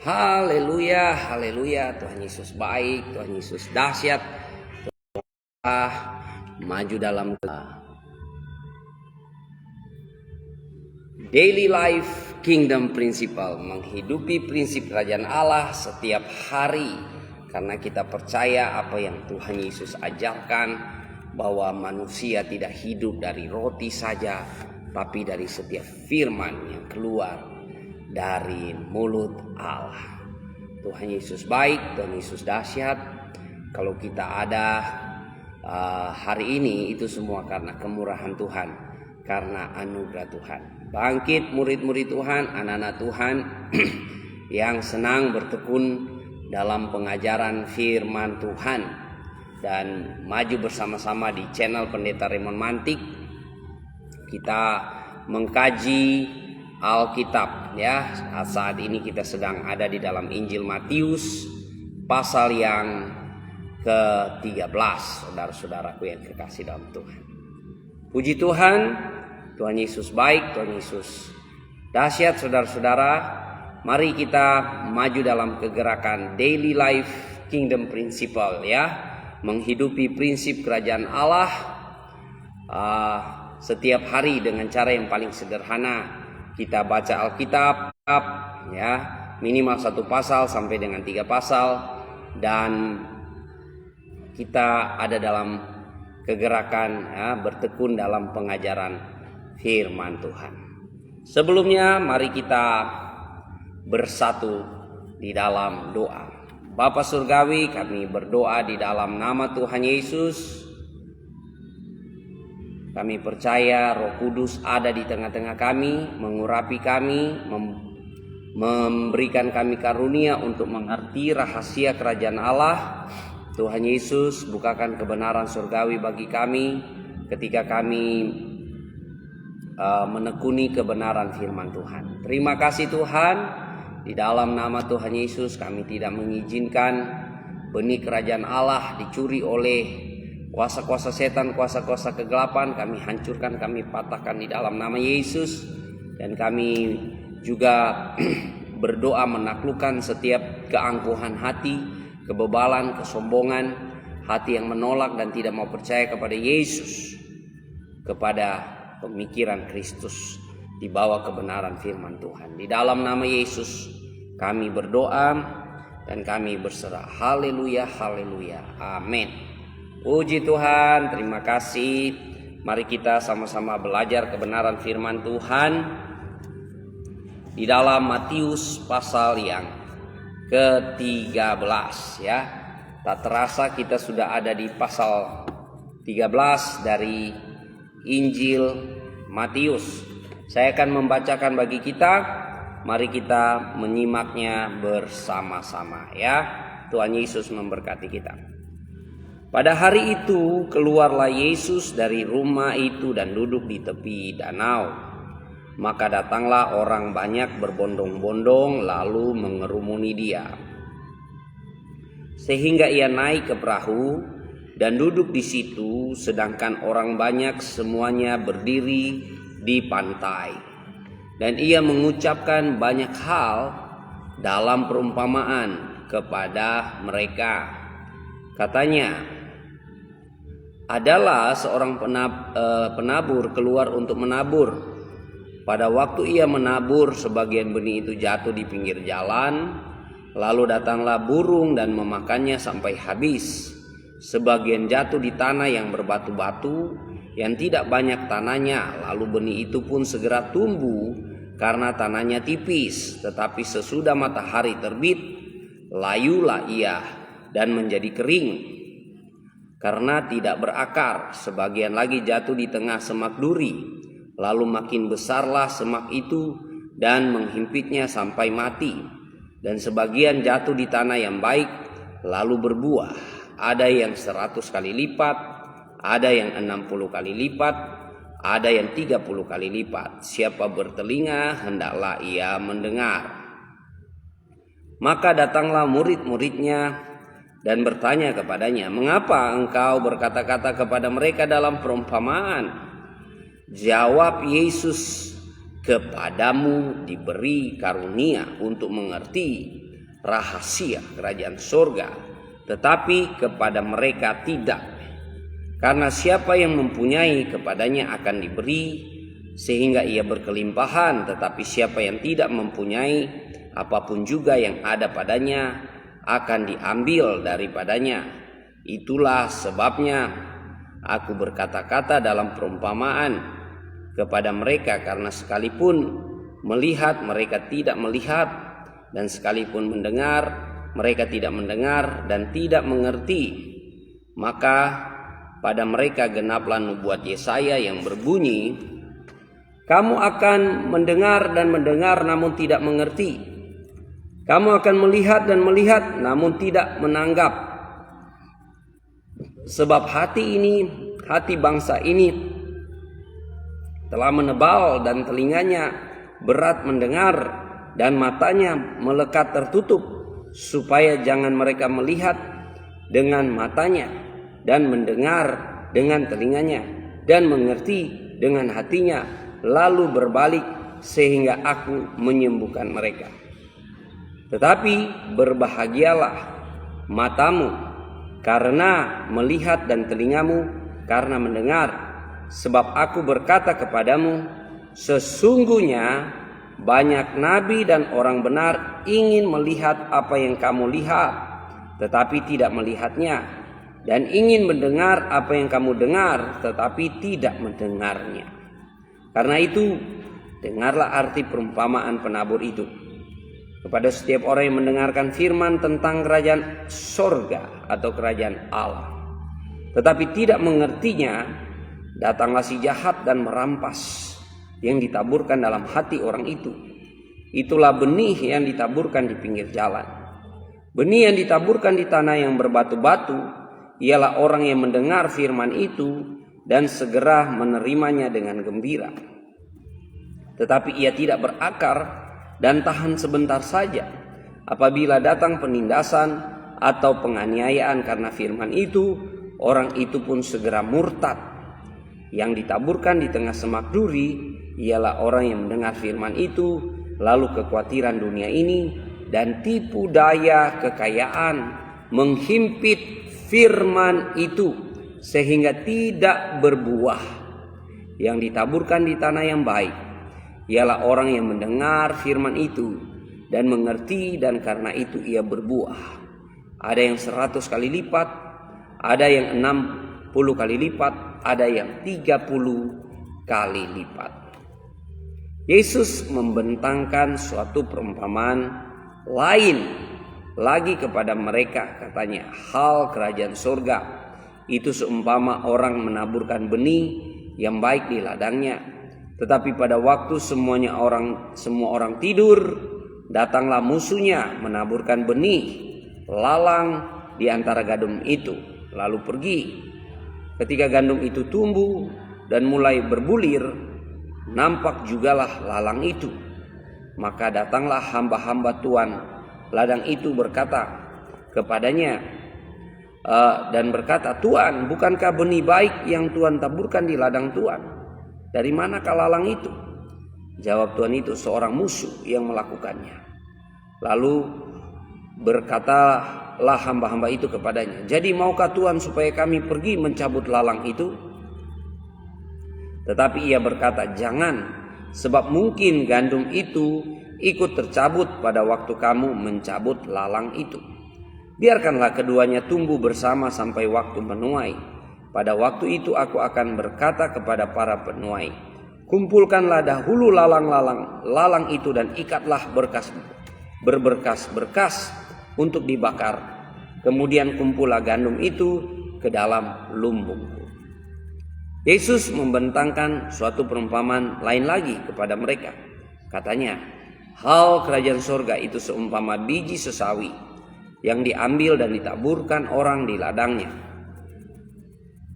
Haleluya, haleluya. Tuhan Yesus baik, Tuhan Yesus dahsyat. Tuhan maju dalam daily life kingdom principle, menghidupi prinsip kerajaan Allah setiap hari. Karena kita percaya apa yang Tuhan Yesus ajarkan, bahwa manusia tidak hidup dari roti saja, tapi dari setiap firman yang keluar dari mulut Allah. Tuhan Yesus baik, Tuhan Yesus dahsyat. Kalau kita ada hari ini, itu semua karena kemurahan Tuhan, karena anugerah Tuhan. Bangkit murid-murid Tuhan, anak-anak Tuhan yang senang bertekun dalam pengajaran firman Tuhan, dan maju bersama-sama di channel Pendeta Raymond Mantik. Kita mengkaji Alkitab, ya. Saat ini kita sedang ada di dalam Injil Matius pasal yang ke-13, saudara-saudaraku yang kekasih dalam Tuhan. Puji Tuhan, Tuhan Yesus baik, Tuhan Yesus dahsyat. Saudara-saudara, mari kita maju dalam kegerakan daily life kingdom principle, ya. Menghidupi prinsip kerajaan Allah setiap hari dengan cara yang paling sederhana. Kita baca Alkitab, ya, minimal 1 pasal sampai dengan 3 pasal, dan kita ada dalam kegerakan, ya, bertekun dalam pengajaran firman Tuhan. Sebelumnya mari kita bersatu di dalam doa. Bapa Surgawi, kami berdoa di dalam nama Tuhan Yesus. Kami percaya Roh Kudus ada di tengah-tengah kami, mengurapi kami, memberikan kami karunia untuk mengerti rahasia kerajaan Allah. Tuhan Yesus, bukakan kebenaran surgawi bagi kami ketika kami menekuni kebenaran firman Tuhan. Terima kasih Tuhan, di dalam nama Tuhan Yesus kami tidak mengizinkan benih kerajaan Allah dicuri oleh kuasa-kuasa setan, kuasa-kuasa kegelapan. Kami hancurkan, kami patahkan di dalam nama Yesus. Dan kami juga berdoa menaklukkan setiap keangkuhan hati, kebebalan, kesombongan, hati yang menolak dan tidak mau percaya kepada Yesus, kepada pemikiran Kristus di bawah kebenaran firman Tuhan. Di dalam nama Yesus kami berdoa dan kami berserah. Haleluya, haleluya, amin. Puji Tuhan, terima kasih. Mari kita sama-sama belajar kebenaran firman Tuhan di dalam Matius pasal yang ke-13, ya. Tak terasa kita sudah ada di pasal 13 dari Injil Matius. Saya akan membacakan bagi kita. Mari kita menyimaknya bersama-sama, ya. Tuhan Yesus memberkati kita. Pada hari itu keluarlah Yesus dari rumah itu dan duduk di tepi danau. Maka datanglah orang banyak berbondong-bondong lalu mengerumuni dia, sehingga ia naik ke perahu dan duduk di situ, sedangkan orang banyak semuanya berdiri di pantai. Dan ia mengucapkan banyak hal dalam perumpamaan kepada mereka. Katanya, adalah seorang penabur keluar untuk menabur. Pada waktu ia menabur, sebagian benih itu jatuh di pinggir jalan, lalu datanglah burung dan memakannya sampai habis. Sebagian jatuh di tanah yang berbatu-batu, yang tidak banyak tanahnya, lalu benih itu pun segera tumbuh karena tanahnya tipis. Tetapi sesudah matahari terbit, layulah ia dan menjadi kering, karena tidak berakar. Sebagian lagi jatuh di tengah semak duri, lalu makin besarlah semak itu dan menghimpitnya sampai mati. Dan sebagian jatuh di tanah yang baik, lalu berbuah, ada yang 100 kali lipat, ada yang 60 kali lipat, ada yang 30 kali lipat. Siapa bertelinga, hendaklah ia mendengar. Maka datanglah murid-muridnya dan bertanya kepadanya, mengapa engkau berkata-kata kepada mereka dalam perumpamaan? Jawab Yesus, kepadamu diberi karunia untuk mengerti rahasia kerajaan surga, tetapi kepada mereka tidak. Karena siapa yang mempunyai kepadanya akan diberi sehingga ia berkelimpahan, tetapi siapa yang tidak mempunyai, apapun juga yang ada padanya akan diambil daripadanya. Itulah sebabnya aku berkata-kata dalam perumpamaan kepada mereka, karena sekalipun melihat mereka tidak melihat, dan sekalipun mendengar mereka tidak mendengar dan tidak mengerti. Maka pada mereka genaplah nubuat Yesaya yang berbunyi, kamu akan mendengar dan mendengar namun tidak mengerti. Kamu akan melihat dan melihat namun tidak menanggap. Sebab hati bangsa ini telah menebal dan telinganya berat mendengar dan matanya melekat tertutup, supaya jangan mereka melihat dengan matanya dan mendengar dengan telinganya dan mengerti dengan hatinya, lalu berbalik sehingga aku menyembuhkan mereka. Tetapi berbahagialah matamu karena melihat dan telingamu karena mendengar. Sebab aku berkata kepadamu, sesungguhnya banyak nabi dan orang benar ingin melihat apa yang kamu lihat, tetapi tidak melihatnya, dan ingin mendengar apa yang kamu dengar, tetapi tidak mendengarnya. Karena itu, dengarlah arti perumpamaan penabur itu. Kepada setiap orang yang mendengarkan firman tentang kerajaan sorga atau kerajaan Allah, tetapi tidak mengertinya, datanglah si jahat dan merampas yang ditaburkan dalam hati orang itu. Itulah benih yang ditaburkan di pinggir jalan. Benih yang ditaburkan di tanah yang berbatu-batu ialah orang yang mendengar firman itu dan segera menerimanya dengan gembira. Tetapi ia tidak berakar dan tahan sebentar saja. Apabila datang penindasan atau penganiayaan karena firman itu, orang itu pun segera murtad. Yang ditaburkan di tengah semak duri ialah orang yang mendengar firman itu, lalu kekhawatiran dunia ini dan tipu daya kekayaan menghimpit firman itu sehingga tidak berbuah. Yang ditaburkan di tanah yang baik ialah orang yang mendengar firman itu dan mengerti, dan karena itu ia berbuah. Ada yang 100 kali lipat, ada yang 60 kali lipat, ada yang 30 kali lipat. Yesus membentangkan suatu perumpamaan lain lagi kepada mereka, katanya, hal kerajaan surga itu seumpama orang menaburkan benih yang baik di ladangnya. Tetapi pada waktu semua orang tidur, datanglah musuhnya menaburkan benih lalang di antara gandum itu, lalu pergi. Ketika gandum itu tumbuh dan mulai berbulir, nampak jugalah lalang itu. Maka datanglah hamba-hamba Tuhan ladang itu berkata kepadanya dan berkata, Tuhan, bukankah benih baik yang Tuhan taburkan di ladang Tuhan? Dari manakah lalang itu? Jawab Tuhan itu, seorang musuh yang melakukannya. Lalu berkatalah hamba-hamba itu kepadanya, jadi maukah Tuhan supaya kami pergi mencabut lalang itu? Tetapi ia berkata, jangan, sebab mungkin gandum itu ikut tercabut pada waktu kamu mencabut lalang itu. Biarkanlah keduanya tumbuh bersama sampai waktu menuai. Pada waktu itu aku akan berkata kepada para penuai, kumpulkanlah dahulu lalang itu dan ikatlah berberkas-berkas untuk dibakar. Kemudian kumpullah gandum itu ke dalam lumbungku. Yesus membentangkan suatu perumpamaan lain lagi kepada mereka. Katanya, hal kerajaan surga itu seumpama biji sesawi yang diambil dan ditaburkan orang di ladangnya.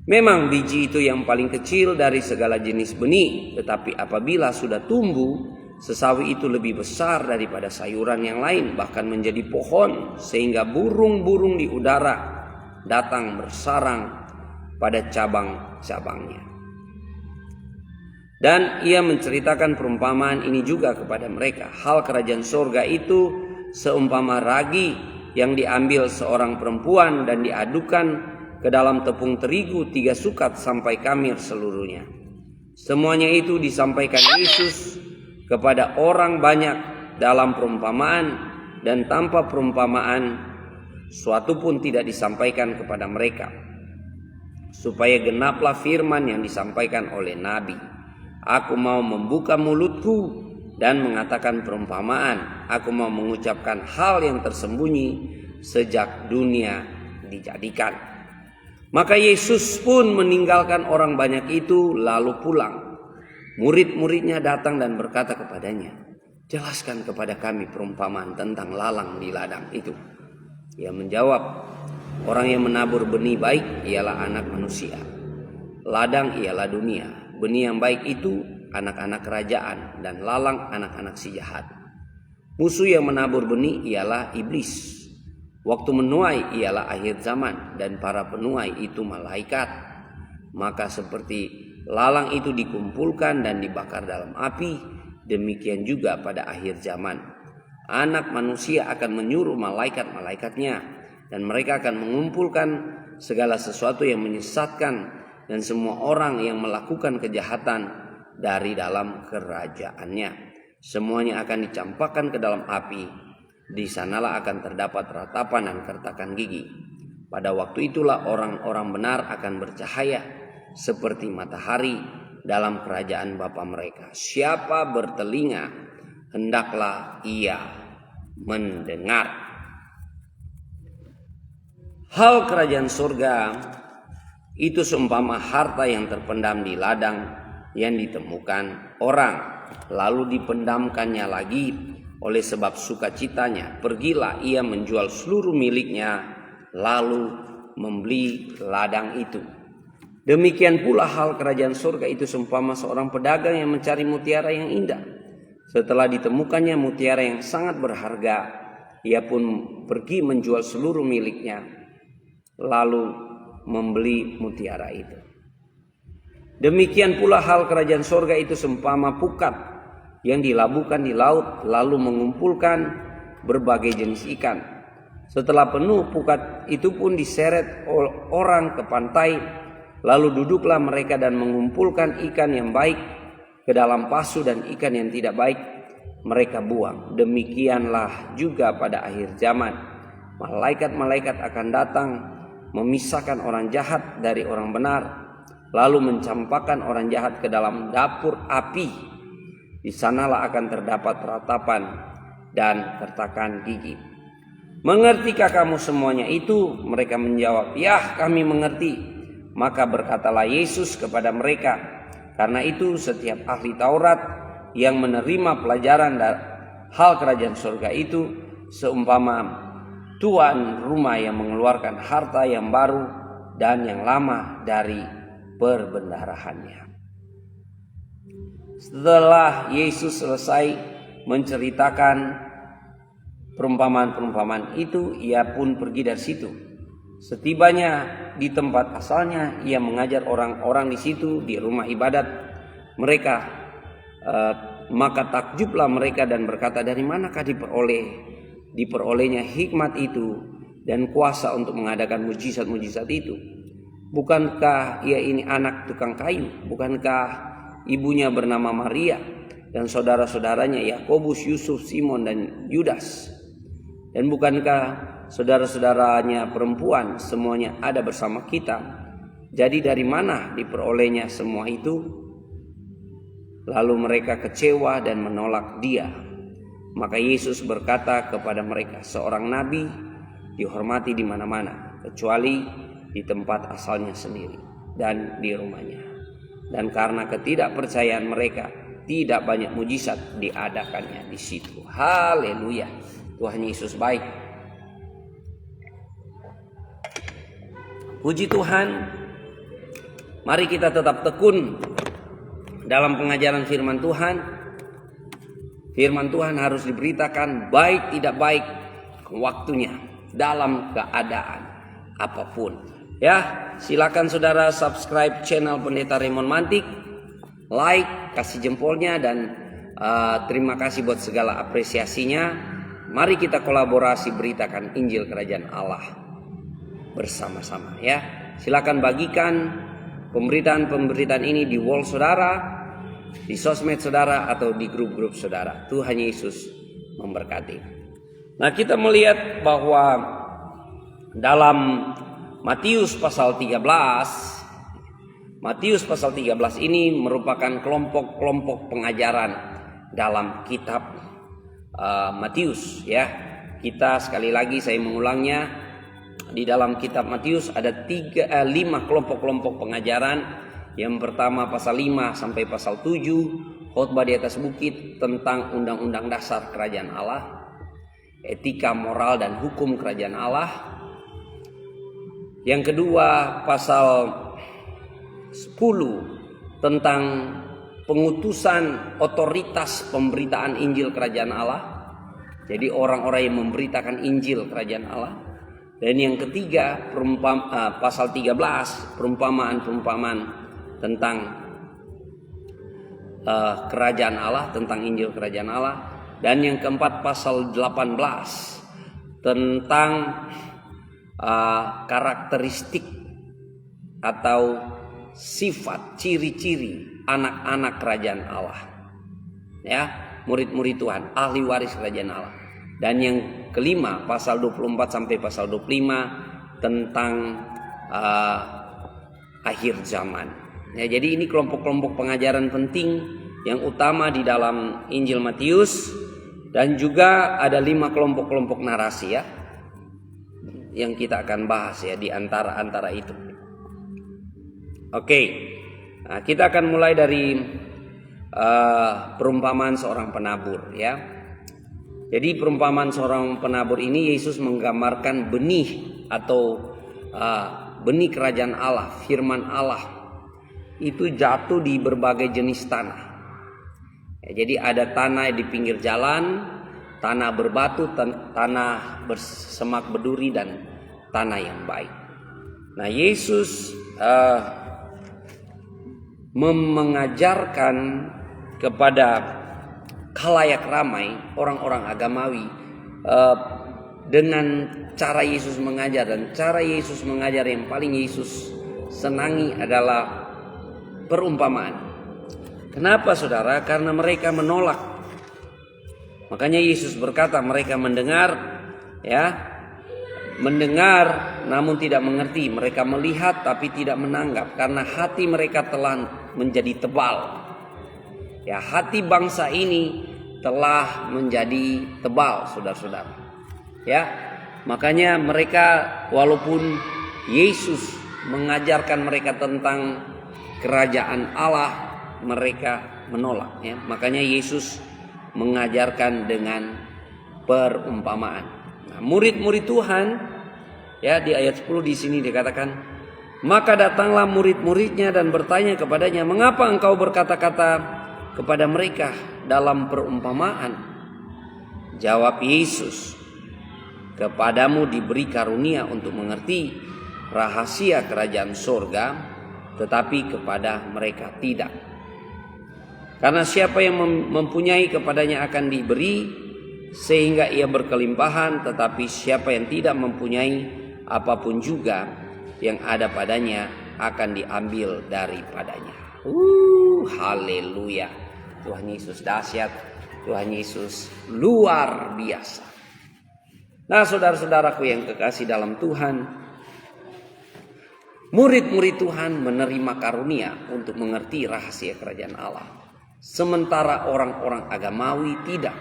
Memang biji itu yang paling kecil dari segala jenis benih, tetapi apabila sudah tumbuh, sesawi itu lebih besar daripada sayuran yang lain, bahkan menjadi pohon, sehingga burung-burung di udara datang bersarang pada cabang-cabangnya. Dan ia menceritakan perumpamaan ini juga kepada mereka. Hal kerajaan surga itu seumpama ragi yang diambil seorang perempuan dan diadukan ke dalam tepung terigu 3 sukat sampai kamir seluruhnya. Semuanya itu disampaikan Yesus kepada orang banyak dalam perumpamaan, dan tanpa perumpamaan suatu pun tidak disampaikan kepada mereka, supaya genaplah firman yang disampaikan oleh Nabi, "Aku mau membuka mulutku dan mengatakan perumpamaan. Aku mau mengucapkan hal yang tersembunyi sejak dunia dijadikan." Maka Yesus pun meninggalkan orang banyak itu lalu pulang. Murid-muridnya datang dan berkata kepadanya, "Jelaskan kepada kami perumpamaan tentang lalang di ladang itu." Ia menjawab, "Orang yang menabur benih baik ialah anak manusia. Ladang ialah dunia. Benih yang baik itu anak-anak kerajaan, dan lalang anak-anak si jahat. Musuh yang menabur benih ialah iblis. Waktu menuai ialah akhir zaman, dan para penuai itu malaikat. Maka seperti lalang itu dikumpulkan dan dibakar dalam api, demikian juga pada akhir zaman Anak manusia akan menyuruh malaikat-malaikatnya, dan mereka akan mengumpulkan segala sesuatu yang menyesatkan dan semua orang yang melakukan kejahatan dari dalam kerajaannya. Semuanya akan dicampakkan ke dalam api. Di sanalah akan terdapat ratapan dan kertakan gigi. Pada waktu itulah orang-orang benar akan bercahaya seperti matahari dalam kerajaan Bapa mereka. Siapa bertelinga, hendaklah ia mendengar. Hal kerajaan surga itu seumpama harta yang terpendam di ladang yang ditemukan orang, lalu dipendamkannya lagi oleh sebab sukacitanya. Pergilah ia menjual seluruh miliknya, lalu membeli ladang itu. Demikian pula hal kerajaan surga itu seumpama seorang pedagang yang mencari mutiara yang indah. Setelah ditemukannya mutiara yang sangat berharga, ia pun pergi menjual seluruh miliknya, lalu membeli mutiara itu. Demikian pula hal kerajaan surga itu seumpama pukat yang dilabuhkan di laut, lalu mengumpulkan berbagai jenis ikan. Setelah penuh, pukat itu pun diseret orang ke pantai, lalu duduklah mereka dan mengumpulkan ikan yang baik ke dalam pasu, dan ikan yang tidak baik mereka buang. Demikianlah juga pada akhir zaman. Malaikat-malaikat akan datang memisahkan orang jahat dari orang benar, lalu mencampakkan orang jahat ke dalam dapur api. Di sanalah akan terdapat ratapan dan kertakan gigi. Mengertikah kamu semuanya itu? Mereka menjawab, "Ya, kami mengerti." Maka berkatalah Yesus kepada mereka, "Karena itu setiap ahli Taurat yang menerima pelajaran hal kerajaan surga itu seumpama tuan rumah yang mengeluarkan harta yang baru dan yang lama dari perbendaharaannya." Setelah Yesus selesai menceritakan perumpamaan-perumpamaan itu, ia pun pergi dari situ. Setibanya di tempat asalnya, ia mengajar orang-orang di situ di rumah ibadat mereka. Maka takjublah mereka dan berkata, "Dari manakah diperolehnya hikmat itu dan kuasa untuk mengadakan mujizat-mujizat itu? Bukankah ia ini anak tukang kayu? Bukankah ibunya bernama Maria dan saudara-saudaranya Yakobus, Yusuf, Simon, dan Yudas? Dan bukankah saudara-saudaranya perempuan semuanya ada bersama kita? Jadi dari mana diperolehnya semua itu?" Lalu mereka kecewa dan menolak dia. Maka Yesus berkata kepada mereka, "Seorang nabi dihormati di mana-mana, kecuali di tempat asalnya sendiri dan di rumahnya." Dan karena ketidakpercayaan mereka, tidak banyak mujizat diadakannya di situ. Haleluya. Tuhan Yesus baik. Puji Tuhan. Mari kita tetap tekun dalam pengajaran firman Tuhan. Firman Tuhan harus diberitakan baik tidak baik waktunya, dalam keadaan apapun. Ya, silakan saudara subscribe channel Pendeta Raymond Mantik, like, kasih jempolnya, dan terima kasih buat segala apresiasinya. Mari kita kolaborasi beritakan Injil Kerajaan Allah bersama-sama ya. Silakan bagikan pemberitaan ini di wall saudara, di sosmed saudara, atau di grup-grup saudara. Tuhan Yesus memberkati. Nah, kita melihat bahwa dalam Matius pasal 13 ini merupakan kelompok-kelompok pengajaran dalam kitab Matius ya. Kita sekali lagi saya mengulangnya, di dalam kitab Matius ada 5 kelompok-kelompok pengajaran. Yang pertama pasal 5 sampai pasal 7, khotbah di atas bukit tentang undang-undang dasar kerajaan Allah, etika, moral, dan hukum kerajaan Allah. Yang kedua pasal 10 tentang pengutusan otoritas pemberitaan Injil Kerajaan Allah. Jadi orang-orang yang memberitakan Injil Kerajaan Allah. Dan yang ketiga pasal 13 perumpamaan-perumpamaan tentang kerajaan Allah, tentang Injil Kerajaan Allah. Dan yang keempat pasal 18 tentang karakteristik atau sifat, ciri-ciri anak-anak kerajaan Allah ya, murid-murid Tuhan, ahli waris kerajaan Allah. Dan yang kelima pasal 24 sampai pasal 25 tentang akhir zaman ya. Jadi ini kelompok-kelompok pengajaran penting yang utama di dalam Injil Matius. Dan juga ada 5 kelompok-kelompok narasi ya, yang kita akan bahas ya di antara itu. Oke, nah, kita akan mulai dari perumpamaan seorang penabur ya. Jadi perumpamaan seorang penabur ini Yesus menggambarkan benih atau benih kerajaan Allah, firman Allah itu jatuh di berbagai jenis tanah. Ya, jadi ada tanah di pinggir jalan, tanah berbatu, tanah bersemak berduri, dan tanah yang baik. Nah, Yesus mengajarkan kepada khalayak ramai, orang-orang agamawi, dengan cara Yesus mengajar. Dan cara Yesus mengajar yang paling Yesus senangi adalah perumpamaan. Kenapa saudara? Karena mereka menolak. Makanya Yesus berkata mereka mendengar ya, mendengar namun tidak mengerti. Mereka melihat tapi tidak menanggap, karena hati mereka telah menjadi tebal. Ya, hati bangsa ini telah menjadi tebal, saudara-saudara. Ya, makanya mereka, walaupun Yesus mengajarkan mereka tentang kerajaan Allah, mereka menolak ya. Makanya Yesus mengajarkan dengan perumpamaan. Nah, murid-murid Tuhan ya, di ayat 10 di sini dikatakan, maka datanglah murid-muridnya dan bertanya kepadanya, mengapa engkau berkata-kata kepada mereka dalam perumpamaan? Jawab Yesus, kepadamu diberi karunia untuk mengerti rahasia kerajaan surga, tetapi kepada mereka tidak. Karena siapa yang mempunyai kepadanya akan diberi sehingga ia berkelimpahan, tetapi siapa yang tidak mempunyai, apapun juga yang ada padanya akan diambil daripadanya. Haleluya. Tuhan Yesus dahsyat, Tuhan Yesus luar biasa. Nah, saudara-saudaraku yang kekasih dalam Tuhan, murid-murid Tuhan menerima karunia untuk mengerti rahasia kerajaan Allah, sementara orang-orang agamawi tidak.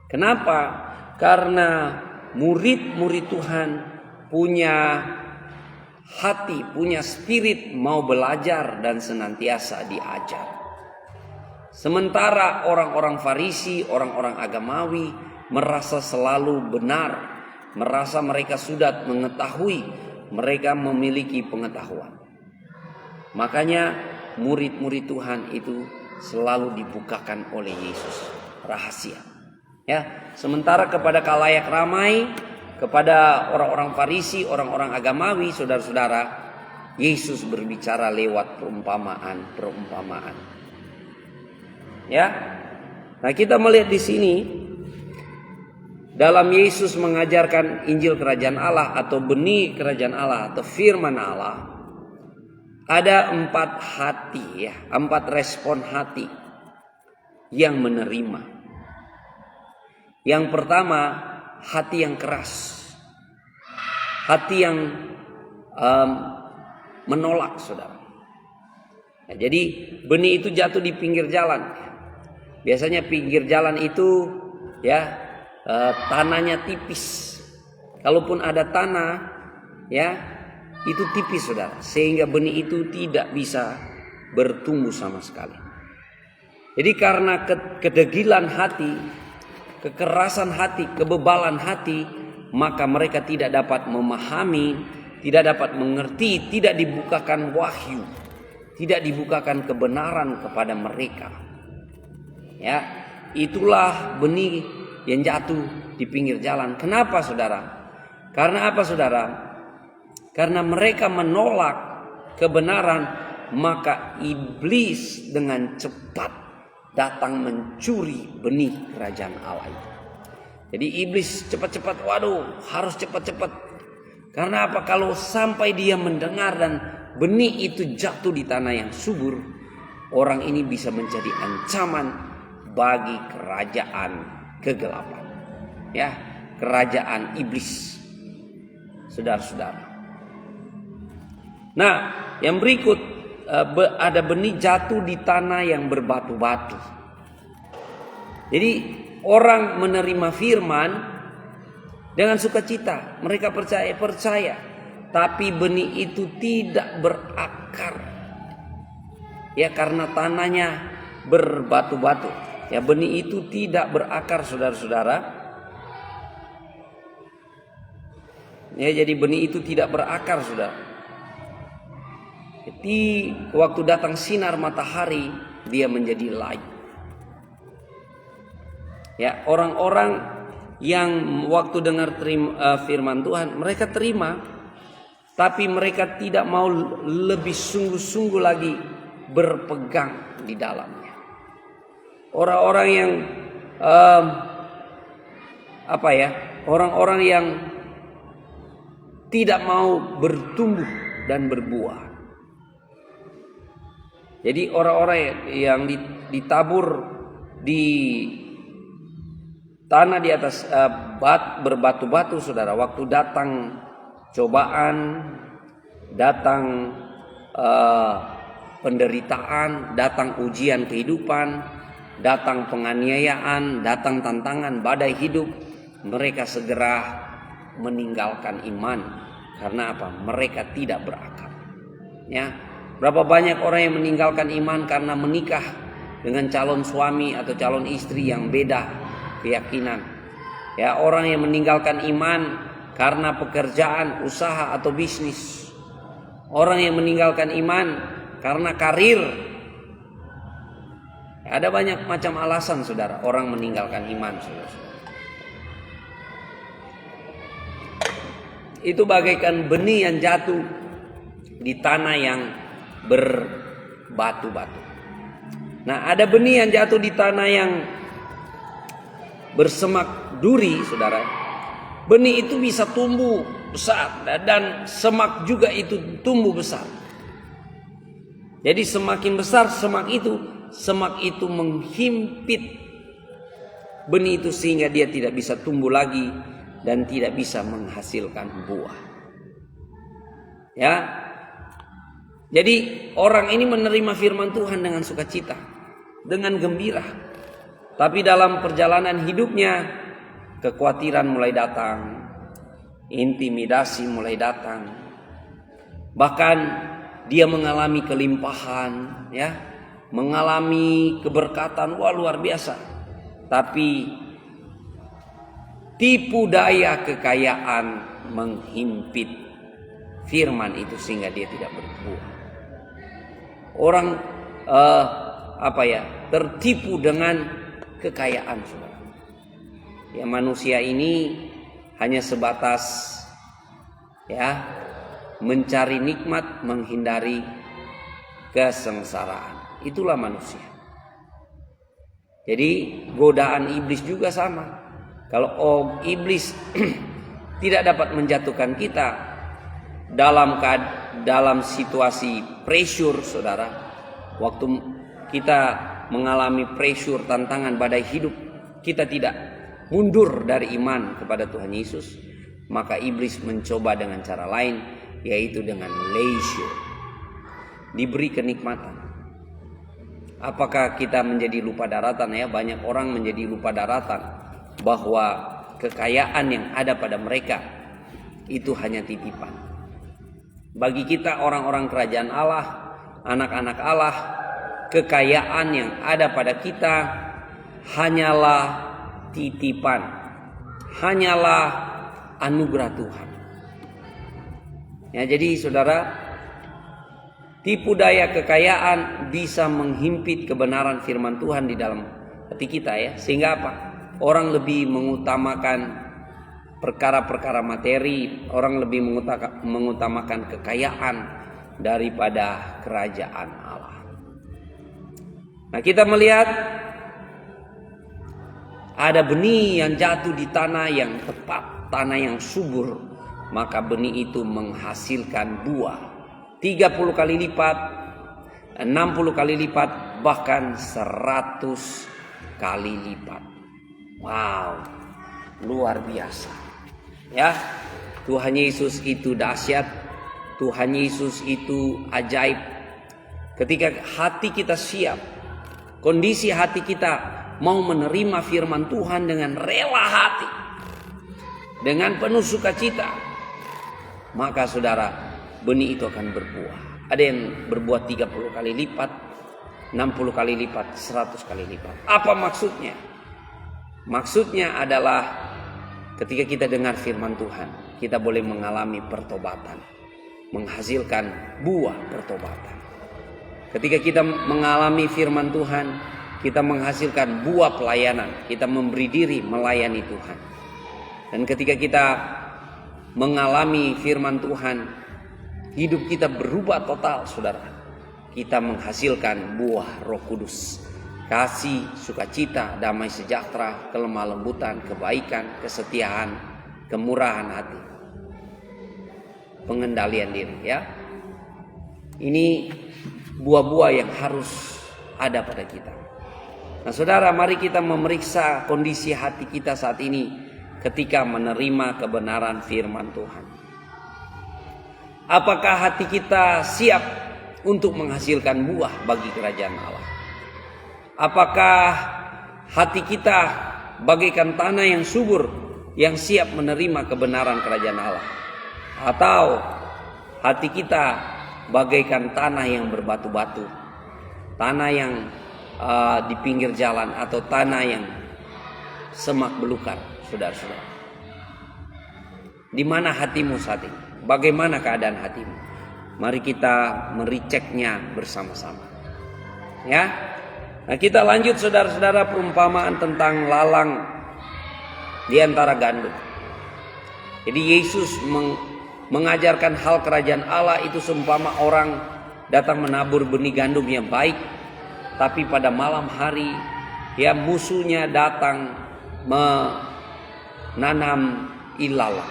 Kenapa? Karena murid-murid Tuhan punya hati, punya spirit mau belajar dan senantiasa diajar. Sementara orang-orang Farisi, orang-orang agamawi merasa selalu benar, merasa mereka sudah mengetahui, mereka memiliki pengetahuan. Makanya murid-murid Tuhan itu selalu dibukakan oleh Yesus rahasia. Ya, sementara kepada khalayak ramai, kepada orang-orang Farisi, orang-orang agamawi, saudara-saudara, Yesus berbicara lewat perumpamaan. Ya, nah kita melihat di sini dalam Yesus mengajarkan Injil Kerajaan Allah atau benih Kerajaan Allah atau firman Allah, ada 4 hati, 4 respon hati yang menerima. Yang pertama, hati yang keras, hati yang menolak, saudara. Nah, jadi benih itu jatuh di pinggir jalan. Biasanya pinggir jalan itu tanahnya tipis. Kalaupun ada tanah, itu tipis, saudara, sehingga benih itu tidak bisa bertumbuh sama sekali. Jadi karena kedegilan hati, kekerasan hati, kebebalan hati, maka mereka tidak dapat memahami, tidak dapat mengerti, tidak dibukakan wahyu, tidak dibukakan kebenaran kepada mereka. Ya, itulah benih yang jatuh di pinggir jalan. Kenapa, saudara? Karena apa, saudara? Karena mereka menolak kebenaran, maka iblis dengan cepat datang mencuri benih kerajaan Allah itu. Jadi iblis cepat-cepat, harus cepat-cepat. Karena apa? Kalau sampai dia mendengar dan benih itu jatuh di tanah yang subur, orang ini bisa menjadi ancaman bagi kerajaan kegelapan. Kerajaan iblis. Saudara-saudara. Nah, yang berikut, ada benih jatuh di tanah yang berbatu-batu. Jadi orang menerima firman dengan sukacita, mereka percaya, tapi benih itu tidak berakar. Karena tanahnya berbatu-batu. Benih itu tidak berakar, saudara-saudara. Jadi benih itu tidak berakar, saudara. Jadi waktu datang sinar matahari, dia menjadi layu. Orang-orang yang waktu dengar firman Tuhan, mereka terima, tapi mereka tidak mau lebih sungguh-sungguh lagi berpegang di dalamnya. Orang-orang yang orang-orang yang tidak mau bertumbuh dan berbuah. Jadi orang-orang yang ditabur di tanah di atas berbatu-batu, saudara, waktu datang cobaan, datang penderitaan, datang ujian kehidupan, datang penganiayaan, datang tantangan, badai hidup, mereka segera meninggalkan iman. Karena apa? Mereka tidak berakar. Berapa banyak orang yang meninggalkan iman karena menikah dengan calon suami atau calon istri yang beda keyakinan. Orang yang meninggalkan iman karena pekerjaan, usaha atau bisnis. Orang yang meninggalkan iman karena karir. Ada banyak macam alasan, saudara, orang meninggalkan iman, saudara. Itu bagaikan benih yang jatuh di tanah yang berbatu-batu. Nah, ada benih yang jatuh di tanah yang bersemak duri, saudara. Benih itu bisa tumbuh besar dan semak juga itu tumbuh besar. Jadi semakin besar semak itu menghimpit benih itu sehingga dia tidak bisa tumbuh lagi dan tidak bisa menghasilkan buah. Jadi orang ini menerima firman Tuhan dengan sukacita, dengan gembira. Tapi dalam perjalanan hidupnya, kekhawatiran mulai datang, intimidasi mulai datang. Bahkan dia mengalami kelimpahan, mengalami keberkatan, luar biasa. Tapi tipu daya kekayaan menghimpit firman itu sehingga dia tidak berbuah. Orang tertipu dengan kekayaan, saudara. Manusia ini hanya sebatas mencari nikmat, menghindari kesengsaraan. Itulah manusia. Jadi godaan iblis juga sama. Kalau iblis tidak dapat menjatuhkan kita dalam situasi pressure, saudara, waktu kita mengalami pressure, tantangan, badai hidup, kita tidak mundur dari iman kepada Tuhan Yesus, maka iblis mencoba dengan cara lain, yaitu dengan leisure, diberi kenikmatan. Apakah kita menjadi lupa daratan? Ya, banyak orang menjadi lupa daratan bahwa kekayaan yang ada pada mereka itu hanya titipan. Bagi kita orang-orang kerajaan Allah, anak-anak Allah, kekayaan yang ada pada kita hanyalah titipan, hanyalah anugerah Tuhan. Ya, jadi saudara, tipu daya kekayaan bisa menghimpit kebenaran firman Tuhan di dalam hati kita, ya. Sehingga apa? Orang lebih mengutamakan perkara-perkara materi, orang lebih mengutamakan kekayaan daripada kerajaan Allah. Nah, kita melihat ada benih yang jatuh di tanah yang tepat, tanah yang subur, maka benih itu menghasilkan buah 30 kali lipat, 60 kali lipat, bahkan 100 kali lipat. Wow, luar biasa. Ya, Tuhan Yesus itu dahsyat. Tuhan Yesus itu ajaib. Ketika hati kita siap, kondisi hati kita mau menerima firman Tuhan dengan rela hati, dengan penuh sukacita, maka saudara, benih itu akan berbuah. Ada yang berbuah 30 kali lipat, 60 kali lipat, 100 kali lipat. Apa maksudnya? Maksudnya adalah ketika kita dengar firman Tuhan, kita boleh mengalami pertobatan, menghasilkan buah pertobatan. Ketika kita mengalami firman Tuhan, kita menghasilkan buah pelayanan, kita memberi diri melayani Tuhan. Dan ketika kita mengalami firman Tuhan, hidup kita berubah total, saudara. Kita menghasilkan buah Roh Kudus. Kasih, sukacita, damai sejahtera, kelemah lembutan, kebaikan, kesetiaan, kemurahan hati, pengendalian diri, ya. Ini buah-buah yang harus ada pada kita. Nah, saudara, mari kita memeriksa kondisi hati kita saat ini ketika menerima kebenaran firman Tuhan. Apakah hati kita siap untuk menghasilkan buah bagi kerajaan Allah? Apakah hati kita bagaikan tanah yang subur yang siap menerima kebenaran kerajaan Allah? Atau hati kita bagaikan tanah yang berbatu-batu, tanah yang di pinggir jalan, atau tanah yang semak belukar, saudara-saudara? Di mana hatimu saat ini? Bagaimana keadaan hatimu? Mari kita mericeknya bersama-sama, ya. Nah, kita lanjut, saudara-saudara, perumpamaan tentang lalang di antara gandum. Jadi Yesus mengajarkan hal kerajaan Allah itu seumpama orang datang menabur benih gandum yang baik, tapi pada malam hari ya musuhnya datang menanam ilalang.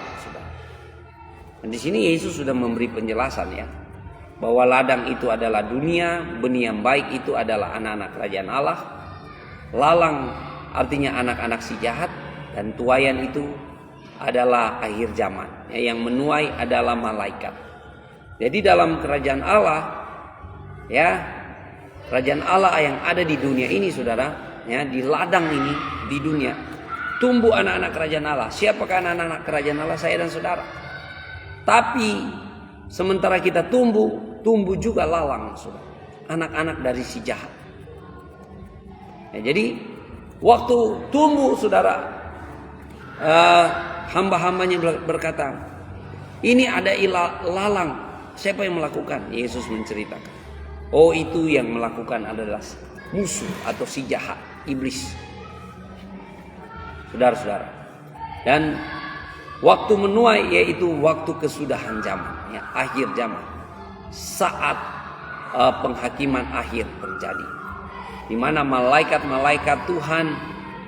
Dan di sini Yesus sudah memberi penjelasan, ya, bahwa ladang itu adalah dunia, benih yang baik itu adalah anak-anak kerajaan Allah. Lalang artinya anak-anak si jahat, dan tuaian itu adalah akhir zaman. Yang menuai adalah malaikat. Jadi dalam kerajaan Allah, ya, kerajaan Allah yang ada di dunia ini, saudara, ya, di ladang ini, di dunia, tumbuh anak-anak kerajaan Allah. Siapakah anak-anak kerajaan Allah? Saya dan saudara. Tapi sementara kita tumbuh juga lalang, saudara, anak-anak dari si jahat. Ya, jadi waktu tumbuh, saudara, hamba-hambanya berkata, ini ada lalang, siapa yang melakukan? Yesus menceritakan, oh, itu yang melakukan adalah musuh atau si jahat, iblis, saudara-saudara. Dan waktu menuai yaitu waktu kesudahan zaman, ya, akhir zaman, saat penghakiman akhir terjadi, di mana malaikat-malaikat Tuhan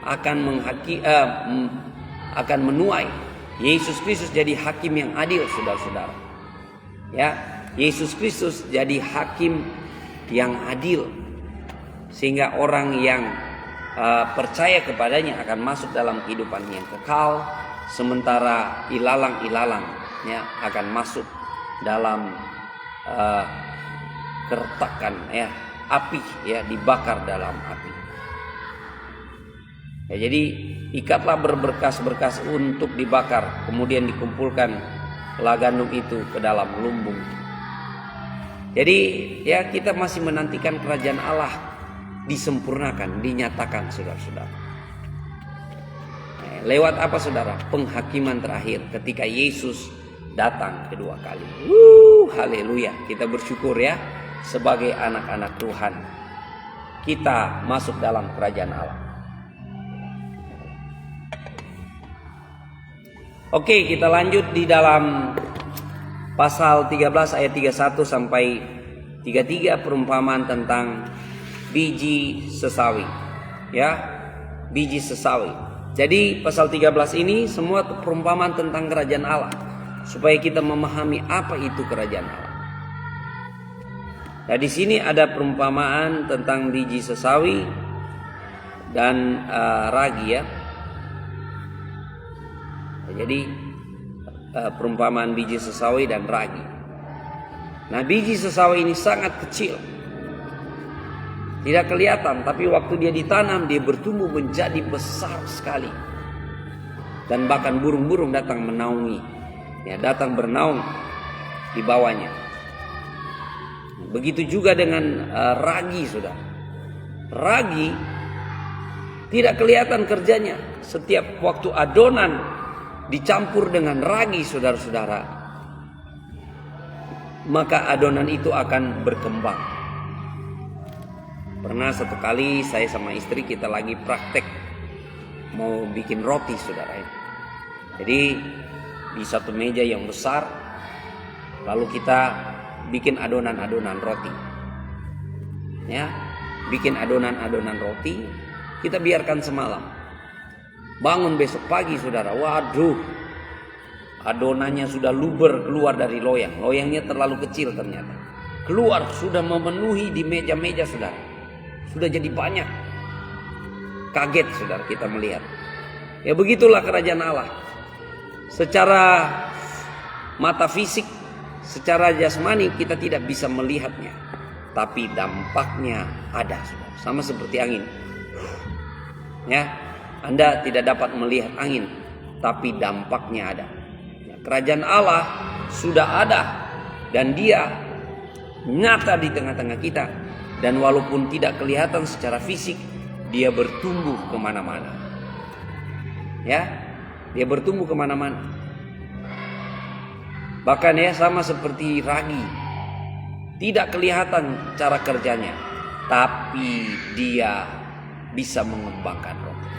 akan akan menuai. Yesus Kristus jadi hakim yang adil, saudara-saudara. Ya, Yesus Kristus jadi hakim yang adil, sehingga orang yang percaya kepadanya akan masuk dalam kehidupan yang kekal, sementara ilalang-ilalang ya akan masuk dalam kertakan ya api, ya dibakar dalam api. Ya, jadi ikatlah berberkas-berkas untuk dibakar, kemudian dikumpulkan gandum itu ke dalam lumbung. Jadi ya kita masih menantikan kerajaan Allah disempurnakan, dinyatakan, saudara-saudara. Lewat apa, saudara? Penghakiman terakhir ketika Yesus datang kedua kali. Haleluya. Kita bersyukur ya, sebagai anak-anak Tuhan kita masuk dalam kerajaan Allah. Oke, kita lanjut di dalam pasal 13 ayat 31 sampai 33, perumpamaan tentang biji sesawi. Ya, biji sesawi. Jadi pasal 13 ini semua perumpamaan tentang kerajaan Allah, supaya kita memahami apa itu kerajaan Allah. Nah, di sini ada perumpamaan tentang biji sesawi dan ragi ya. Jadi perumpamaan biji sesawi dan ragi. Nah, biji sesawi ini sangat kecil, tidak kelihatan, tapi waktu dia ditanam dia bertumbuh menjadi besar sekali, dan bahkan burung-burung datang menaungi, ya datang bernaung di bawahnya. Begitu juga dengan ragi, saudara. Ragi tidak kelihatan kerjanya. Setiap waktu adonan dicampur dengan ragi, saudara-saudara, maka adonan itu akan berkembang. Pernah satu kali saya sama istri kita lagi praktek mau bikin roti, saudara. Jadi di satu meja yang besar, lalu kita bikin adonan-adonan roti. Ya, bikin adonan-adonan roti, kita biarkan semalam. Bangun besok pagi, saudara, waduh, adonannya sudah luber keluar dari loyang. Loyangnya terlalu kecil ternyata. Keluar sudah memenuhi di meja-meja, saudara. Sudah jadi banyak. Kaget, saudara, kita melihat. Ya begitulah kerajaan Allah. Secara mata fisik, secara jasmani kita tidak bisa melihatnya, tapi dampaknya ada, saudara. Sama seperti angin. Ya, Anda tidak dapat melihat angin, tapi dampaknya ada. Kerajaan Allah sudah ada, dan dia nyata di tengah-tengah kita. Dan walaupun tidak kelihatan secara fisik, dia bertumbuh kemana-mana. Ya, dia bertumbuh kemana-mana. Bahkan ya sama seperti ragi, tidak kelihatan cara kerjanya, tapi dia bisa mengembangkan roti.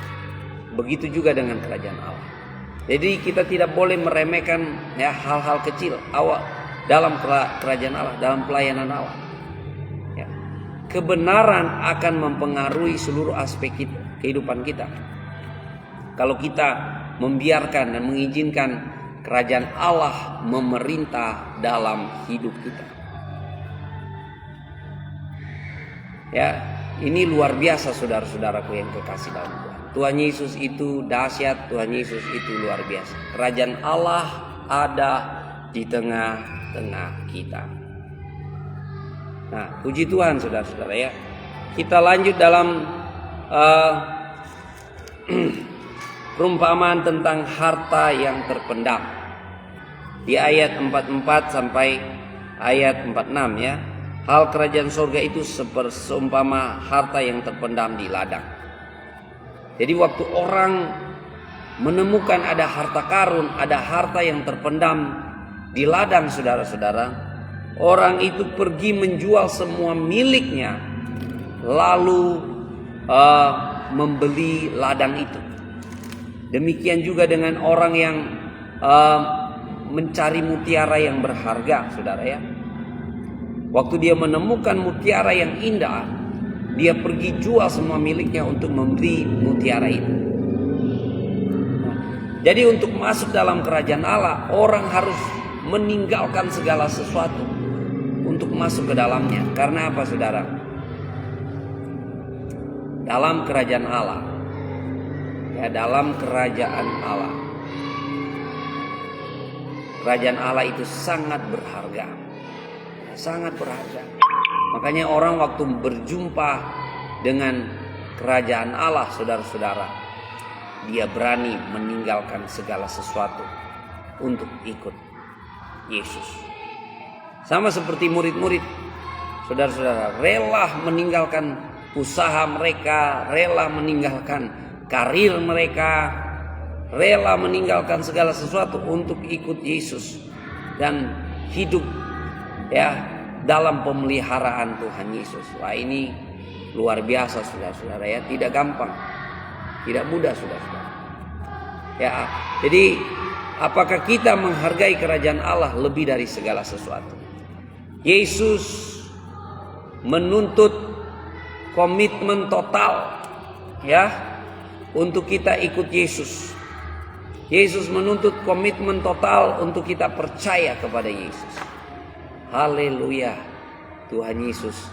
Begitu juga dengan kerajaan Allah. Jadi kita tidak boleh meremehkan ya hal-hal kecil awal dalam kerajaan Allah, dalam pelayanan Allah. Ya. Kebenaran akan mempengaruhi seluruh aspek kehidupan kita. Kalau kita membiarkan dan mengizinkan kerajaan Allah memerintah dalam hidup kita. Ya, ini luar biasa, saudara-saudaraku yang kekasih dalam Tuhan. Tuhan Yesus itu dahsyat, Tuhan Yesus itu luar biasa. Kerajaan Allah ada di tengah-tengah kita. Nah, puji Tuhan, saudara-saudara ya. Kita lanjut dalam perumpamaan tentang harta yang terpendam. Di ayat 44 sampai ayat 46 ya. Hal kerajaan surga itu seumpama harta yang terpendam di ladang. Jadi waktu orang menemukan ada harta karun, ada harta yang terpendam di ladang, saudara-saudara, orang itu pergi menjual semua miliknya, lalu membeli ladang itu. Demikian juga dengan orang yang mencari mutiara yang berharga, saudara ya. Waktu dia menemukan mutiara yang indah, dia pergi jual semua miliknya untuk membeli mutiara itu. Jadi untuk masuk dalam kerajaan Allah, orang harus meninggalkan segala sesuatu untuk masuk ke dalamnya. Karena apa, saudara? Dalam kerajaan Allah, ya, dalam kerajaan Allah, kerajaan Allah itu sangat berharga, sangat berharga. Makanya orang waktu berjumpa dengan kerajaan Allah, saudara-saudara, dia berani meninggalkan segala sesuatu untuk ikut Yesus. Sama seperti murid-murid, saudara-saudara, rela meninggalkan usaha mereka, rela meninggalkan karir mereka, rela meninggalkan segala sesuatu untuk ikut Yesus dan hidup, ya, dalam pemeliharaan Tuhan Yesus. Wah, ini luar biasa, saudara-saudara, ya, tidak gampang, tidak mudah, saudara-saudara. Ya, jadi apakah kita menghargai kerajaan Allah lebih dari segala sesuatu? Yesus menuntut komitmen total, ya, untuk kita ikut Yesus. Yesus menuntut komitmen total untuk kita percaya kepada Yesus. Haleluya. Tuhan Yesus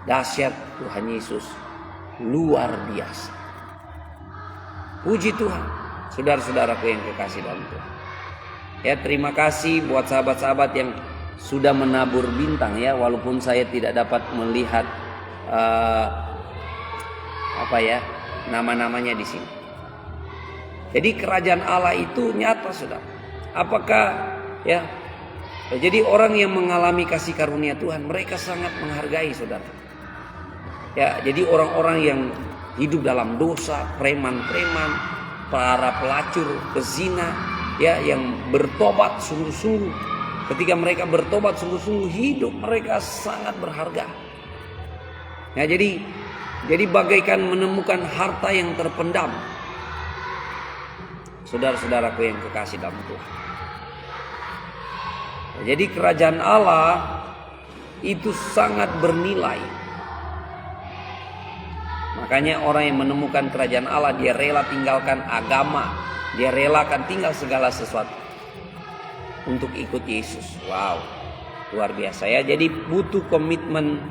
dahsyat, Tuhan Yesus luar biasa. Puji Tuhan, saudara-saudaraku yang kekasih dalam Tuhan. Ya, terima kasih buat sahabat-sahabat yang sudah menabur bintang, ya, walaupun saya tidak dapat melihat nama-namanya di sini. Jadi kerajaan Allah itu nyata, saudara. Apakah, ya, jadi orang yang mengalami kasih karunia Tuhan, mereka sangat menghargai, saudara. Ya, jadi orang-orang yang hidup dalam dosa, preman-preman, para pelacur, pezina, ya, yang bertobat sungguh-sungguh. Ketika mereka bertobat sungguh-sungguh, hidup mereka sangat berharga. Ya, jadi bagaikan menemukan harta yang terpendam. Saudara-saudaraku yang kekasih dalam Tuhan. Jadi kerajaan Allah itu sangat bernilai. Makanya orang yang menemukan kerajaan Allah, dia rela tinggalkan agama, dia relakan tinggal segala sesuatu untuk ikut Yesus. Wow, luar biasa, ya. Jadi butuh komitmen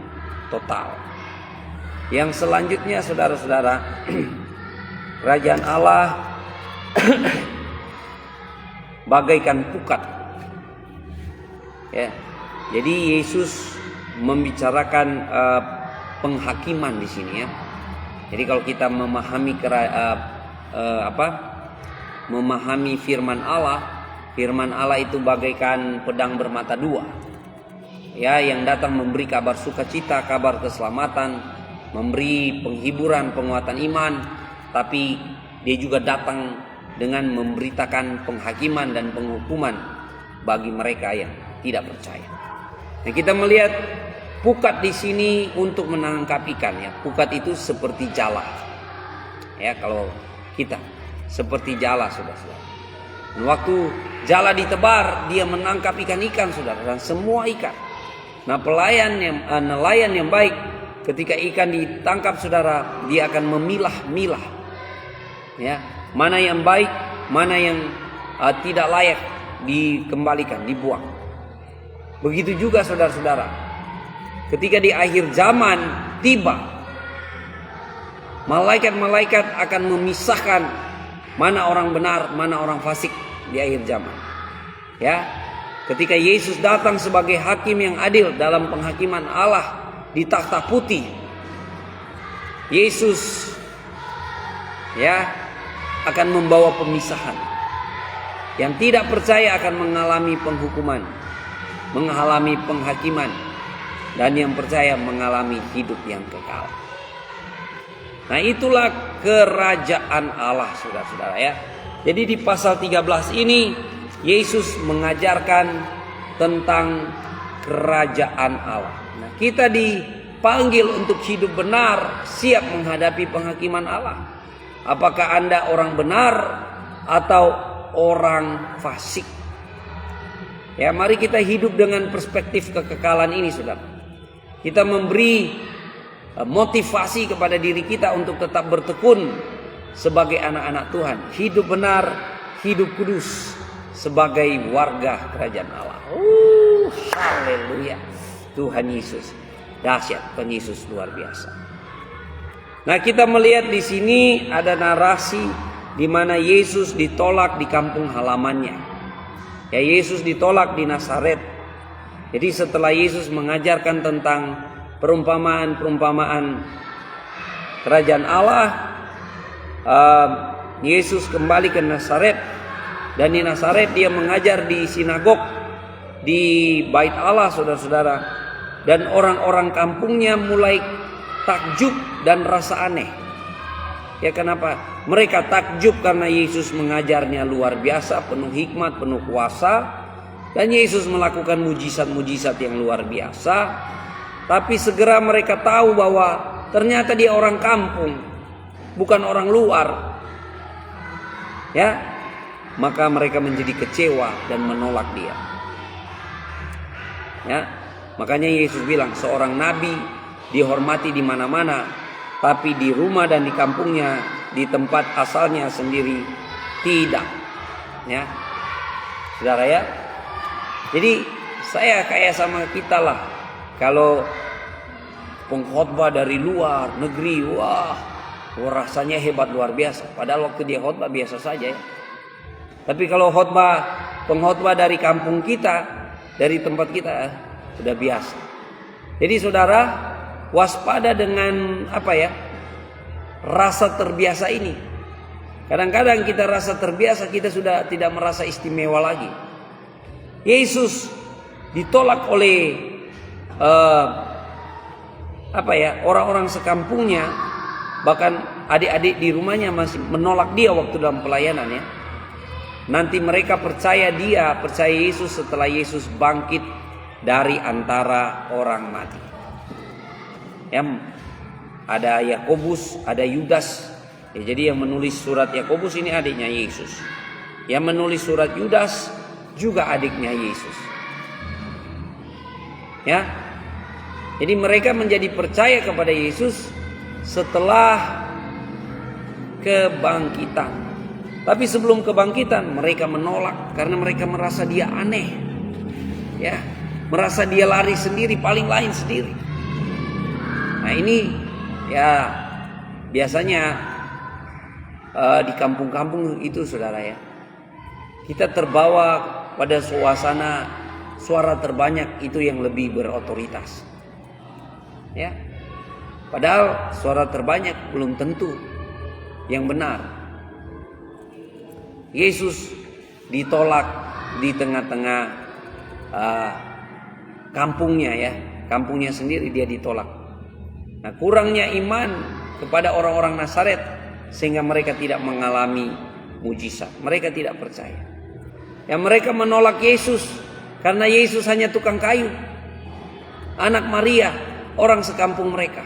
total. Yang selanjutnya, saudara-saudara, kerajaan Allah bagaikan pukat, ya. Jadi Yesus membicarakan penghakiman di sini, ya. Jadi kalau kita memahami memahami firman Allah itu bagaikan pedang bermata dua, ya, yang datang memberi kabar sukacita, kabar keselamatan, memberi penghiburan, penguatan iman, tapi dia juga datang dengan memberitakan penghakiman dan penghukuman bagi mereka yang tidak percaya. Nah, kita melihat pukat di sini untuk menangkap ikan, ya. Pukat itu seperti jala, ya, kalau kita seperti jala, saudara-saudara. Waktu jala ditebar, dia menangkap ikan-ikan, saudara, dan semua ikan. Nah, nelayan yang baik, ketika ikan ditangkap, saudara, dia akan memilah-milah, ya, mana yang baik, mana yang tidak layak dikembalikan, dibuang. Begitu juga, saudara-saudara, ketika di akhir zaman tiba, malaikat-malaikat akan memisahkan mana orang benar, mana orang fasik di akhir zaman. Ya, ketika Yesus datang sebagai hakim yang adil dalam penghakiman Allah di takhta putih, Yesus, ya, akan membawa pemisahan. Yang tidak percaya akan mengalami penghukuman, mengalami penghakiman, dan yang percaya mengalami hidup yang kekal. Nah, itulah kerajaan Allah, saudara-saudara, ya. Jadi di pasal 13 ini Yesus mengajarkan tentang kerajaan Allah. Nah, kita dipanggil untuk hidup benar, siap menghadapi penghakiman Allah. Apakah Anda orang benar atau orang fasik? Ya, mari kita hidup dengan perspektif kekekalan ini, saudara. Kita memberi motivasi kepada diri kita untuk tetap bertekun sebagai anak-anak Tuhan. Hidup benar, hidup kudus sebagai warga kerajaan Allah. Haleluya. Tuhan Yesus dahsyat, Tuhan Yesus luar biasa. Nah, kita melihat di sini ada narasi di mana Yesus ditolak di kampung halamannya. Ya, Yesus ditolak di Nazaret. Jadi setelah Yesus mengajarkan tentang perumpamaan-perumpamaan kerajaan Allah, Yesus kembali ke Nazaret, dan di Nazaret dia mengajar di sinagog, di bait Allah, saudara-saudara, dan orang-orang kampungnya mulai takjub dan rasa aneh. Ya, kenapa? Mereka takjub karena Yesus mengajarnya luar biasa, penuh hikmat, penuh kuasa, dan Yesus melakukan mujizat-mujizat yang luar biasa. Tapi segera mereka tahu bahwa ternyata dia orang kampung, bukan orang luar. Ya, maka mereka menjadi kecewa dan menolak dia. Ya, makanya Yesus bilang seorang nabi dihormati di mana-mana, tapi di rumah dan di kampungnya, di tempat asalnya sendiri tidak. Ya, saudara ya. Jadi saya kayak sama kita lah. Kalau pengkhotbah dari luar negeri, wah rasanya hebat luar biasa. Padahal waktu dia khotbah biasa saja ya. Tapi kalau pengkhotbah dari kampung kita, dari tempat kita, sudah biasa. Jadi saudara, waspada dengan rasa terbiasa ini. Kadang-kadang kita rasa terbiasa, kita sudah tidak merasa istimewa lagi. Yesus ditolak oleh orang-orang sekampungnya, bahkan adik-adik di rumahnya masih menolak dia waktu dalam pelayanan ya. Nanti mereka percaya Yesus setelah Yesus bangkit dari antara orang mati. Ya, ada Yakobus, ada Yudas. Ya, jadi yang menulis surat Yakobus ini adiknya Yesus. Yang menulis surat Yudas juga adiknya Yesus. Ya. Jadi mereka menjadi percaya kepada Yesus setelah kebangkitan. Tapi sebelum kebangkitan mereka menolak karena mereka merasa dia aneh. Ya, merasa dia lari sendiri, paling lain sendiri. Nah, ini ya biasanya di kampung-kampung itu saudara ya. Kita terbawa pada suara terbanyak itu yang lebih berotoritas. Ya. Padahal suara terbanyak belum tentu yang benar. Yesus ditolak di tengah-tengah kampungnya ya. Kampungnya sendiri dia ditolak. Nah, kurangnya iman kepada orang-orang Nazaret sehingga mereka tidak mengalami mujizat. Mereka tidak percaya. Ya, mereka menolak Yesus karena Yesus hanya tukang kayu. Anak Maria, orang sekampung mereka.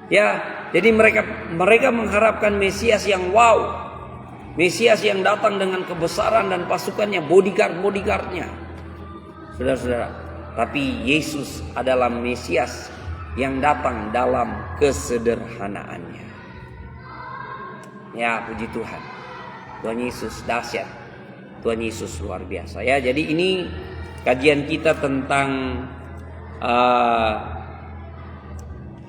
Ya, jadi mereka mengharapkan Mesias yang wow. Mesias yang datang dengan kebesaran dan pasukannya, bodyguard-bodyguardnya. Saudara-saudara, tapi Yesus adalah Mesias yang datang dalam kesederhanaannya. Ya, puji Tuhan. Tuhan Yesus dahsyat. Tuhan Yesus luar biasa ya. Jadi ini kajian kita tentang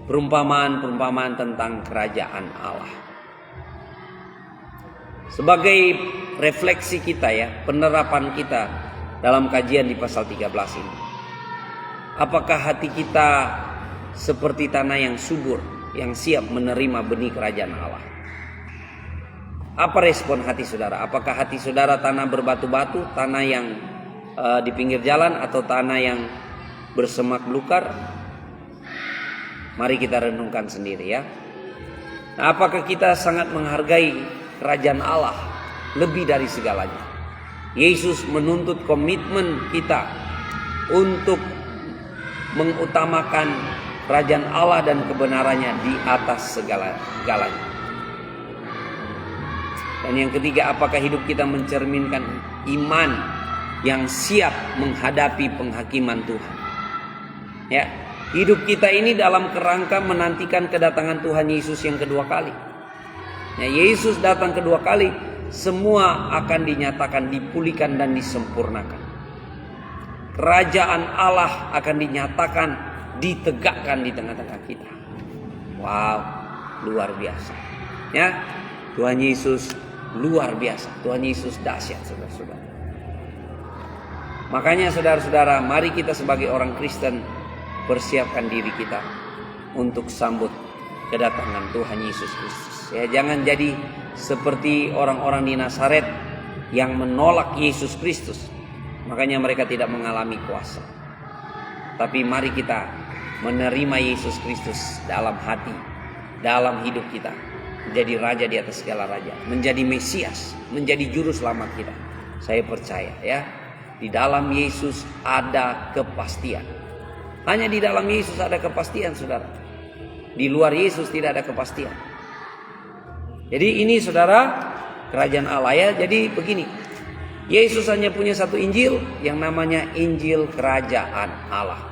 perumpamaan tentang kerajaan Allah. Sebagai refleksi kita ya, penerapan kita dalam kajian di pasal 13 ini. Apakah hati kita seperti tanah yang subur, yang siap menerima benih kerajaan Allah? Apa respon hati saudara? Apakah hati saudara tanah berbatu-batu, tanah yang di pinggir jalan, atau tanah yang bersemak belukar? Mari kita renungkan sendiri ya. Nah, apakah kita sangat menghargai kerajaan Allah lebih dari segalanya? Yesus menuntut komitmen kita untuk mengutamakan kerajaan Allah dan kebenarannya di atas segalanya. Dan yang ketiga, apakah hidup kita mencerminkan iman yang siap menghadapi penghakiman Tuhan? Ya, hidup kita ini dalam kerangka menantikan kedatangan Tuhan Yesus yang kedua kali. Ya, Yesus datang kedua kali semua akan dinyatakan, dipulihkan dan disempurnakan. Kerajaan Allah akan dinyatakan, ditegakkan di tengah-tengah kita. Wow, luar biasa. Ya, Tuhan Yesus luar biasa. Tuhan Yesus dahsyat, saudara-saudara. Makanya saudara-saudara, mari kita sebagai orang Kristen persiapkan diri kita untuk sambut kedatangan Tuhan Yesus Kristus. Ya, jangan jadi seperti orang-orang di Nazaret yang menolak Yesus Kristus. Makanya mereka tidak mengalami kuasa. Tapi mari kita menerima Yesus Kristus dalam hati, dalam hidup kita. Menjadi raja di atas segala raja, menjadi Mesias, menjadi juru selamat kita. Saya percaya ya, di dalam Yesus ada kepastian. Hanya di dalam Yesus ada kepastian, saudara. Di luar Yesus tidak ada kepastian. Jadi ini saudara, kerajaan Allah ya. Jadi begini, Yesus hanya punya satu Injil yang namanya Injil Kerajaan Allah.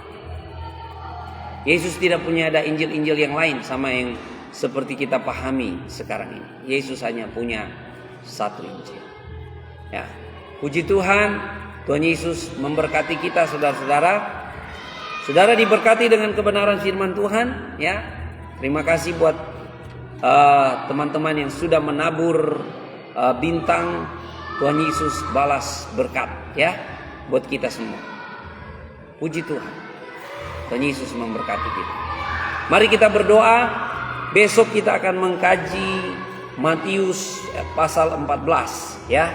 Yesus tidak punya ada Injil-Injil yang lain sama yang seperti kita pahami sekarang ini. Yesus hanya punya satu Injil. Ya, puji Tuhan, Tuhan Yesus memberkati kita, saudara-saudara. Saudara diberkati dengan kebenaran firman Tuhan, ya. Terima kasih buat teman-teman yang sudah menabur bintang. Tuhan Yesus balas berkat, ya, buat kita semua. Puji Tuhan. Tuhan Yesus memberkati kita. Mari kita berdoa. Besok kita akan mengkaji Matius pasal 14, ya.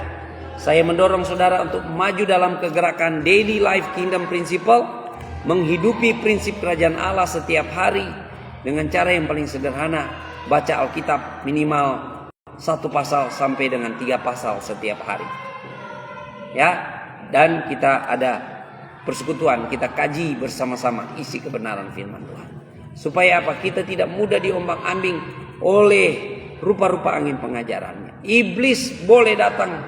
Saya mendorong saudara untuk maju dalam kegerakan Daily Life Kingdom Principle, menghidupi prinsip kerajaan Allah setiap hari dengan cara yang paling sederhana, baca Alkitab minimal 1 pasal sampai dengan 3 pasal setiap hari. Ya, dan kita ada persekutuan, kita kaji bersama-sama isi kebenaran firman Tuhan. Supaya apa? Kita tidak mudah diombang-ambing oleh rupa-rupa angin pengajarannya. Iblis boleh datang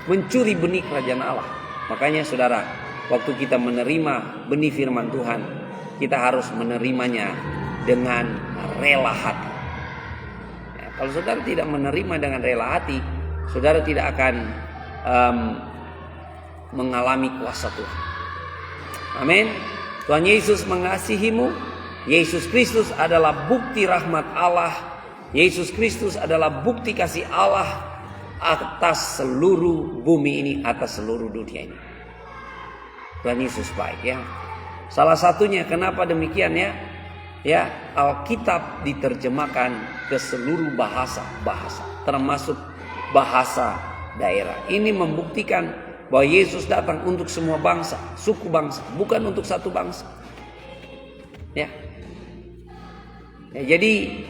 mencuri benih kerajaan Allah. Makanya saudara, waktu kita menerima benih firman Tuhan, kita harus menerimanya dengan rela hati. Ya, kalau saudara tidak menerima dengan rela hati, saudara tidak akan mengalami kuasa Tuhan. Amin. Tuhan Yesus mengasihimu. Yesus Kristus adalah bukti rahmat Allah. Yesus Kristus adalah bukti kasih Allah atas seluruh bumi ini, atas seluruh dunia ini. Tuhan Yesus baik, ya. Salah satunya kenapa demikian, ya? Ya, Alkitab diterjemahkan ke seluruh bahasa, termasuk bahasa daerah. Ini membuktikan bahwa Yesus datang untuk semua bangsa, suku bangsa, bukan untuk satu bangsa. Ya. Ya, jadi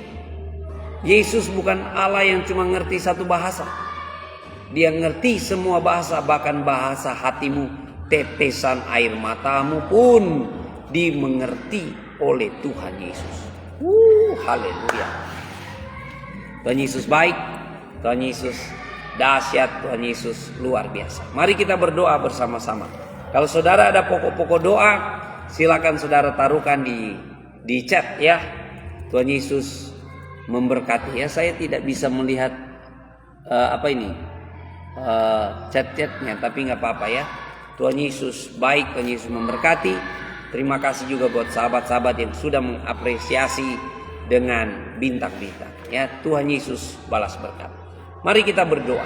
Yesus bukan Allah yang cuma ngerti satu bahasa. Dia ngerti semua bahasa, bahkan bahasa hatimu, tetesan air matamu pun dimengerti oleh Tuhan Yesus. Haleluya. Tuhan Yesus baik, Tuhan Yesus dahsyat, Tuhan Yesus luar biasa. Mari kita berdoa bersama-sama. Kalau saudara ada pokok-pokok doa, silakan saudara taruhkan di chat, ya. Tuhan Yesus memberkati, ya. Saya tidak bisa melihat chat-chatnya, tapi nggak apa-apa, ya. Tuhan Yesus baik, Tuhan Yesus memberkati. Terima kasih juga buat sahabat-sahabat yang sudah mengapresiasi dengan bintang-bintang, ya. Tuhan Yesus balas berkat. Mari kita berdoa.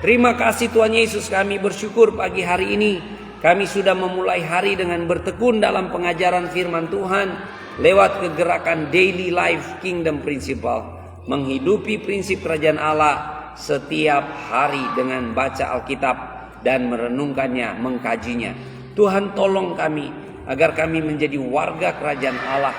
Terima kasih Tuhan Yesus, kami bersyukur pagi hari ini kami sudah memulai hari dengan bertekun dalam pengajaran firman Tuhan lewat kegerakan Daily Life Kingdom Principle, menghidupi prinsip kerajaan Allah setiap hari dengan baca Alkitab dan merenungkannya, mengkajinya. Tuhan tolong kami agar kami menjadi warga kerajaan Allah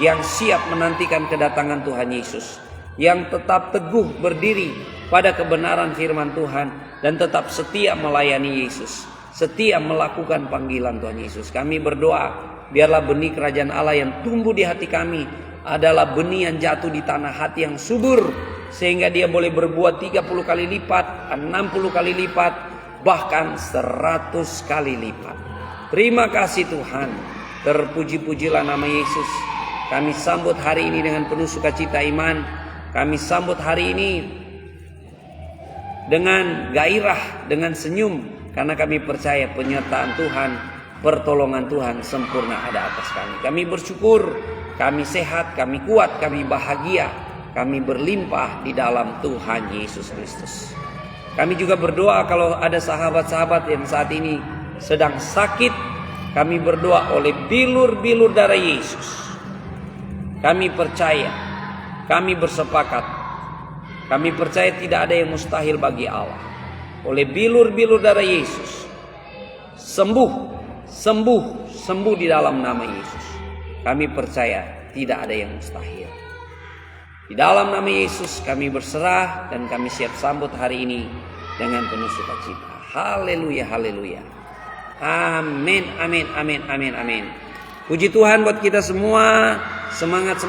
yang siap menantikan kedatangan Tuhan Yesus, yang tetap teguh berdiri pada kebenaran firman Tuhan dan tetap setia melayani Yesus, setia melakukan panggilan Tuhan Yesus. Kami berdoa, biarlah benih kerajaan Allah yang tumbuh di hati kami adalah benih yang jatuh di tanah hati yang subur, sehingga dia boleh berbuah 30 kali lipat, 60 kali lipat, bahkan 100 kali lipat. Terima kasih Tuhan. Terpuji-pujilah nama Yesus. Kami sambut hari ini dengan penuh sukacita iman. Kami sambut hari ini dengan gairah, dengan senyum, karena kami percaya penyertaan Tuhan, pertolongan Tuhan sempurna ada atas kami. Kami bersyukur, kami sehat, kami kuat, kami bahagia, kami berlimpah di dalam Tuhan Yesus Kristus. Kami juga berdoa kalau ada sahabat-sahabat yang saat ini sedang sakit, kami berdoa oleh bilur-bilur darah Yesus. Kami percaya, kami bersepakat, kami percaya tidak ada yang mustahil bagi Allah. Oleh bilur-bilur darah Yesus, sembuh di dalam nama Yesus. Kami percaya tidak ada yang mustahil. Di dalam nama Yesus kami berserah dan kami siap sambut hari ini dengan penuh sukacita. Haleluya, haleluya. Amin, amin, amin, amin, amin. Puji Tuhan buat kita semua. Semangat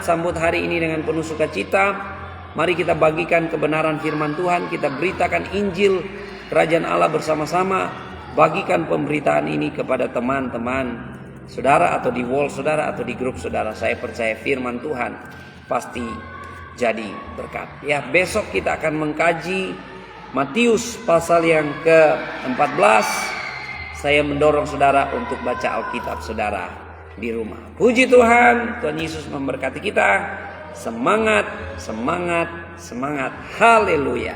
sambut hari ini dengan penuh sukacita. Mari kita bagikan kebenaran firman Tuhan. Kita beritakan Injil Kerajaan Allah bersama-sama. Bagikan pemberitaan ini kepada teman-teman saudara, atau di wall saudara, atau di grup saudara. Saya percaya firman Tuhan pasti jadi berkat. Ya, besok kita akan mengkaji Matius pasal yang ke-14. Saya mendorong saudara untuk baca Alkitab saudara di rumah. Puji Tuhan, Tuhan Yesus memberkati kita. Semangat, semangat, semangat. Haleluya.